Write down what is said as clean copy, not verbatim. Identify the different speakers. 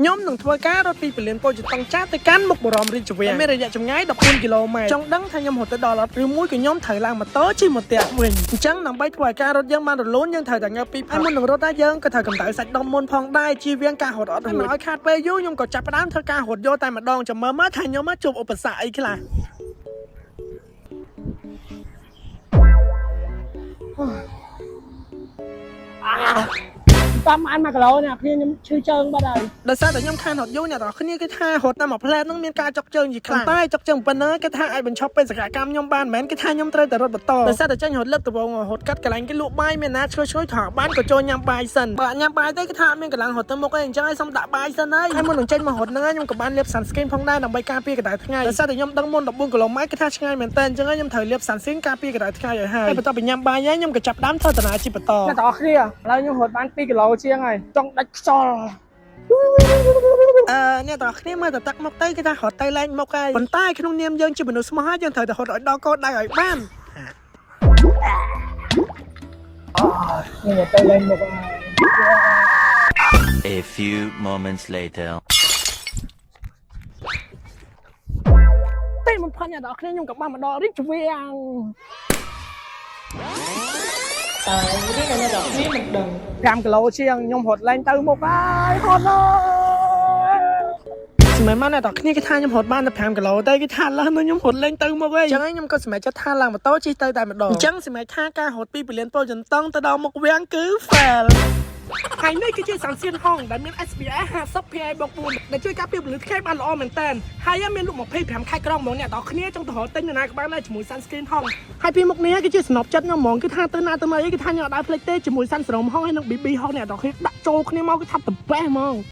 Speaker 1: nhómនឹងធ្វើការរត់ពីពលានពោធិ៍ចតុងចាស់ទៅកាន់មុខបរមរាជវាំងមានរយៈចម្ងាយ14គីឡូម៉ែត្រចង់ដឹងថាខ្ញុំរត់ទៅដល់អត់ឬមួយក៏ខ្ញុំត្រូវឡើងម៉ូតូជិះមកផ្ទះវិញអញ្ចឹងដើម្បីធ្វើឲ្យការរត់យើងបានរលូនយើងត្រូវតែងើបពីហើយមុននឹងរត់ដែរយើងក៏ត្រូវកម្ដៅសាច់ដុំមុនផងដែរជៀសវាងការរត់អត់រួចឲ្យខាតពេលយូរខ្ញុំក៏ចាប់ផ្ដើមធ្វើការរត់យកតែម្ដងចាំមើលថាខ្ញុំជួបឧបសគ្គអីខ្លះ
Speaker 2: តាមអាន1គីឡូនេះខ្ញុំឈឺជើងបាត់ហើយ
Speaker 1: ដោយសារតែខ្ញុំខានរត់យូរអ្នកទាំងគ្នាគេថារត់តាមមួយផ្លែតនឹងមានការចុកជើងជាខ្លាំងតែចុកជើងប៉ុណ្ណាគេថាអាចបញ្ឈប់បេសកកម្មខ្ញុំបានមិនមែនគេថាខ្ញុំត្រូវតែរត់បន្តដោយសារតែចាញ់រត់លើកដំបូងរត់កាត់កន្លែងគេលក់បាយមានណាឆ្លុយថោបានក៏ចូលញ៉ាំបាយសិនបើញ៉ាំបាយទៅគេថាអត់មានកន្លងរត់ទៅមុខអីអញ្ចឹងឲ្យសុំដាក់បាយសិនហើយមុននឹងចេញមករត់ហ្នឹងខ្ញុំក៏បានលាប sunscreen ផងដែរដើម្បីការពារកម្ដៅថ្ងៃដោយសារតែខ្ញុំដឹងមុន14គីឡូម៉ែត្រគេថាឆ្ងាយមែនតើអញ្ចឹងខ្ញុំត្រូវលាប sunscreen ការពារកម្ដៅថ្ងៃឲ្យហើយបន្ទាប់ពីញ៉ាំបាយហើយខ្ញុំក៏ចាប់ផ្ដើមធ្វើដំណើរជិះបន្ត
Speaker 2: អ្នកទាំងអស់គ្នាឥឡូវខ្ញុំរត់បាន2គីឡូជាងហើយចង់ដាច់ខ្យល់
Speaker 1: អ្នកទាំងអស់គ្នាមើលទៅទឹកមកទៅគេថារត់ទៅលែងមុខហើយប៉ុន្តែក្នុងនាមយើងជាមនុស្សស្មោះហើយយើងត្រូវតែរត់ឲ្យដល់គោលដៅឲ្យបាន
Speaker 2: ខ្ញុំទៅលែងមុខហើយ
Speaker 3: A few moments later
Speaker 2: ពេលបំផុតអ្នកទាំងអស់គ្នាខ្ញុំក៏បានមកដល់រាជវាំងនេះក៏អ្នកទាំងអស់គ្នាមិនដឹង5គីឡូជាងខ្ញុំរត់លែងទៅមុខហើយរត់
Speaker 1: សម្រាប់អ្នកទាំងគ្នាគេថាខ្ញុំរត់បានតែ5គីឡូតែគេថាឡើយខ្ញុំរត់លេងទៅមកវិញអញ្ចឹងខ្ញុំក៏សម្រេចចិត្តថាឡើងម៉ូតូជិះទៅតែម្ដងអញ្ចឹងសម្រេចថាការរត់ពីពលានពោធិ៍ចតុងទៅដល់មុខវាំងគឺ fail ហើយនេះគឺជាសង្សៀនហងដែលមាន SPF 50 PA+4 ដែលជួយការពារពលិថ្ងៃបានល្អមែនតើហើយមានលក់25ខែក្រងហ្មងអ្នកទាំងគ្នាចង់ទៅរត់ទិញនៅណាក៏បានដែរជាមួយ sunscreen ហងហើយពីមុខនេះគឺជាសំណប់ចិត្តខ្ញុំហ្មងគឺថាទៅណាទៅណីគេថាខ្ញុំអត់ដើរផ្លេចទេជាមួយ sunscreen ហងហើយនឹង BB ហងអ្នកទាំងគ្នាដាក់ចូលគ្នាមកគឺថា the best ហ្មង